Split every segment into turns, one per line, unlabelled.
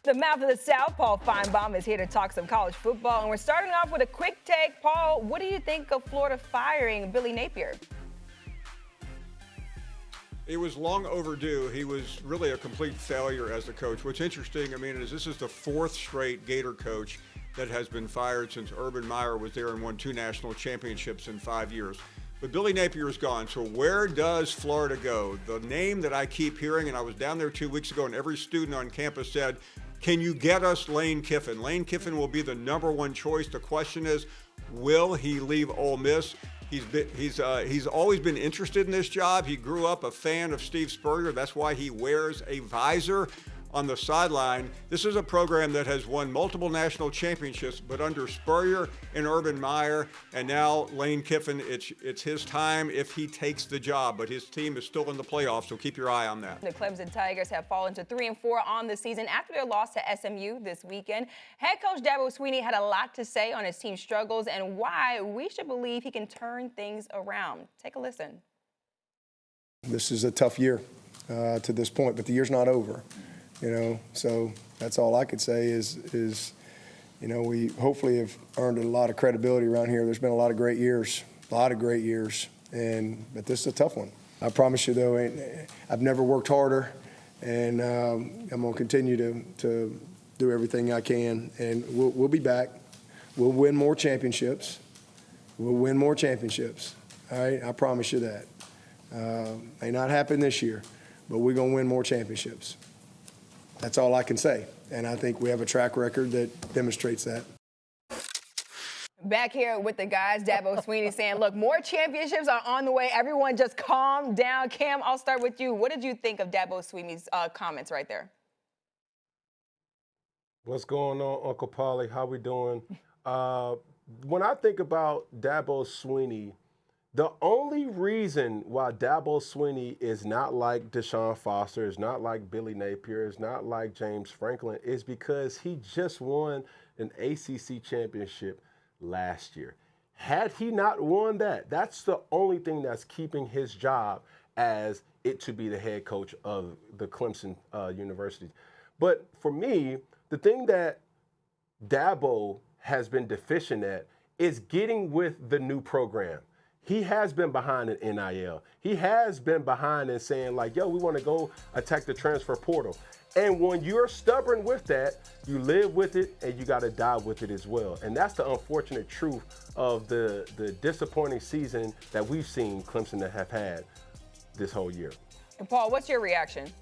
The mouth of the South, Paul Finebaum, is here to talk some college football. And we're starting off with a quick take. Paul, what do you think of Florida firing Billy Napier?
It was long overdue. He was really a complete failure as a coach. What's interesting, is this is the fourth straight Gator coach that has been fired since Urban Meyer was there and won 2 national championships in 5 years. But Billy Napier is gone. So where does Florida go? The name that I keep hearing, and I was down there 2 weeks ago, and every student on campus said, can you get us Lane Kiffin? Lane Kiffin will be the #1 choice. The question is, will he leave Ole Miss? He's always been interested in this job. He grew up a fan of Steve Spurrier. That's why he wears a visor on the sideline. This is a program that has won multiple national championships, but under Spurrier and Urban Meyer, and now Lane Kiffin, it's his time if he takes the job. But his team is still in the playoffs, so keep your eye on that.
The Clemson Tigers have fallen to 3-4 on the season after their loss to SMU this weekend. Head coach Dabo Swinney had a lot to say on his team's struggles and why we should believe he can turn things around. Take a listen.
This is a tough year to this point, but the year's not over. So that's all I could say is we hopefully have earned a lot of credibility around here. There's been a lot of great years, but this is a tough one. I promise you, though, I've never worked harder, and I'm going to continue to do everything I can, and we'll be back. We'll win more championships. All right, I promise you that. May not happen this year, but we're going to win more championships. That's all I can say, and I think we have a track record that demonstrates that.
Back here with the guys, Dabo Swinney saying, look, more championships are on the way. Everyone just calm down. Cam, I'll start with you. What did you think of Dabo Swinney's comments right there?
What's going on, Uncle Paulie? How we doing? When I think about Dabo Swinney, the only reason why Dabo Swinney is not like Deshaun Foster, is not like Billy Napier, is not like James Franklin, is because he just won an ACC championship last year. Had he not won that, that's the only thing that's keeping his job as it to be the head coach of the Clemson University. But for me, the thing that Dabo has been deficient at is getting with the new program. He has been behind in NIL. He has been behind in saying, like, yo, we want to go attack the transfer portal. And when you're stubborn with that, you live with it and you got to die with it as well. And that's the unfortunate truth of the disappointing season that we've seen Clemson to have had this whole year.
And Paul, what's your reaction?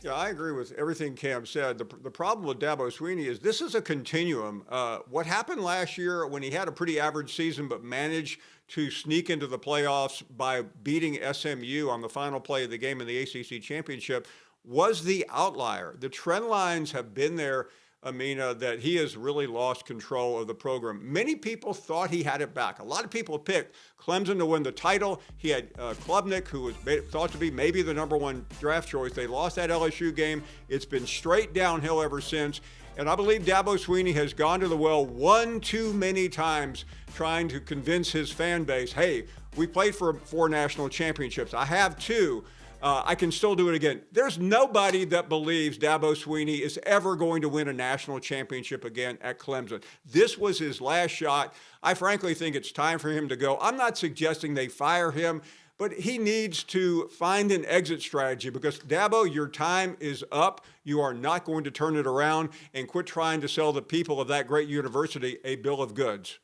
Yeah, I agree with everything Cam said. The problem with Dabo Swinney is this is a continuum. What happened last year when he had a pretty average season but managed to sneak into the playoffs by beating SMU on the final play of the game in the ACC championship was the outlier. The trend lines have been there, Amina, that he has really lost control of the program. Many people thought he had it back. A lot of people picked Clemson to win the title. He had Klubnik, who was thought to be maybe the #1 draft choice. They lost that LSU game. It's been straight downhill ever since. And I believe Dabo Swinney has gone to the well one too many times trying to convince his fan base, hey, we played for 4 national championships. I have 2. I can still do it again. There's nobody that believes Dabo Swinney is ever going to win a national championship again at Clemson. This was his last shot. I frankly think it's time for him to go. I'm not suggesting they fire him, but he needs to find an exit strategy because, Dabo, your time is up. You are not going to turn it around, and quit trying to sell the people of that great university a bill of goods.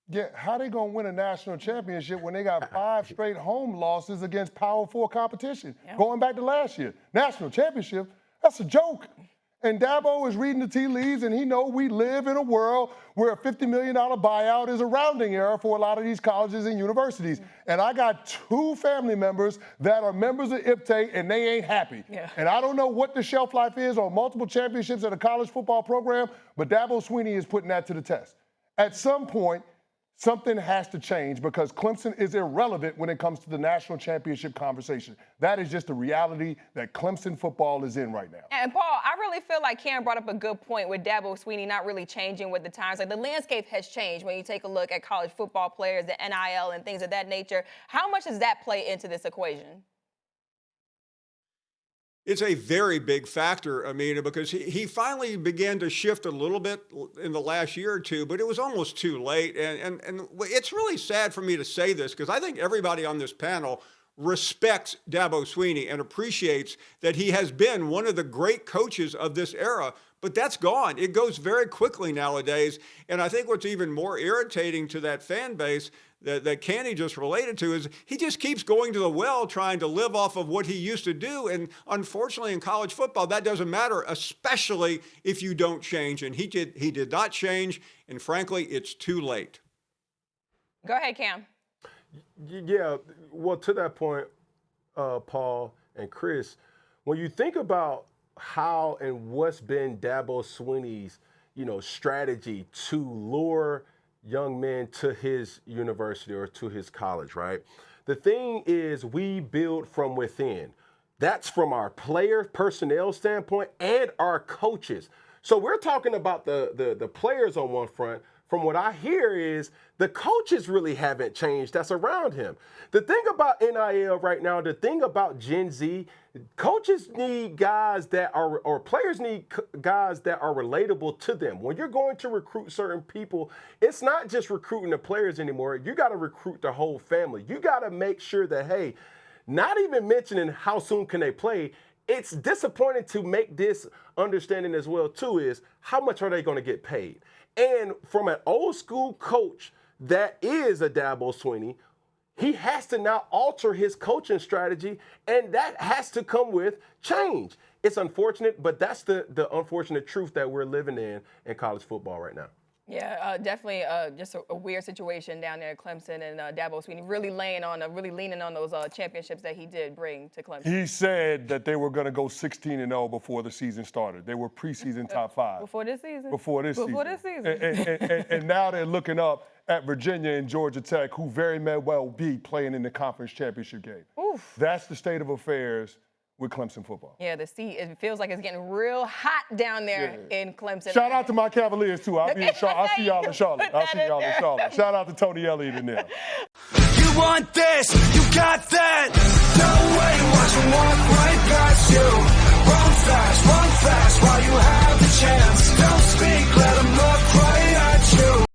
Yeah, how they gonna win a national championship when they got 5 straight home losses against Power 4 competition? Yeah. Going back to last year. National championship, that's a joke. And Dabo is reading the tea leaves, and he knows we live in a world where a $50 million buyout is a rounding error for a lot of these colleges and universities. And I got 2 family members that are members of IPTAY, and they ain't happy. Yeah. And I don't know what the shelf life is on multiple championships at a college football program, but Dabo Swinney is putting that to the test. At some point, something has to change because Clemson is irrelevant when it comes to the national championship conversation. That is just the reality that Clemson football is in right now.
And Paul, I really feel like Cam brought up a good point with Dabo Swinney not really changing with the times. Like the landscape has changed when you take a look at college football players, the NIL and things of that nature. How much does that play into this equation?
It's a very big factor, I mean, because he finally began to shift a little bit in the last year or two, but it was almost too late. And it's really sad for me to say this because I think everybody on this panel respects Dabo Swinney and appreciates that he has been one of the great coaches of this era, but that's gone. It goes very quickly nowadays. And I think what's even more irritating to that fan base that Canty just related to is he just keeps going to the well trying to live off of what he used to do. And unfortunately in college football, that doesn't matter, especially if you don't change. And he did not change. And frankly, it's too late.
Go ahead, Cam.
Yeah, well, to that point, Paul and Chris, when you think about how and what's been Dabo Swinney's, strategy to lure young men to his university or to his college, right? The thing is, we build from within. That's from our player personnel standpoint and our coaches. So we're talking about the players on one front. From what I hear is the coaches really haven't changed that's around him. The thing about NIL right now, the thing about Gen Z, coaches need guys that are, or players need guys that are relatable to them. When you're going to recruit certain people, it's not just recruiting the players anymore. You got to recruit the whole family. You got to make sure that, hey, not even mentioning how soon can they play, it's disappointing to make this understanding as well, too, is how much are they going to get paid? And from an old school coach that is a Dabo Swinney, he has to now alter his coaching strategy, and that has to come with change. It's unfortunate, but that's the unfortunate truth that we're living in college football right now.
Yeah, definitely just a weird situation down there at Clemson, and Dabo Swinney really leaning on those championships that he did bring to Clemson.
He said that they were going to go 16-0 before the season started. They were preseason top 5.
Before this season?
Before this season. And now they're looking up at Virginia and Georgia Tech, who very may well be playing in the conference championship game.
Oof.
That's the state of affairs with Clemson football.
Yeah, it feels like it's getting real hot down there in Clemson.
Shout out to my Cavaliers, too. I'll see y'all in Charlotte. Shout out to Tony Elliott in there.
You want this, you got that.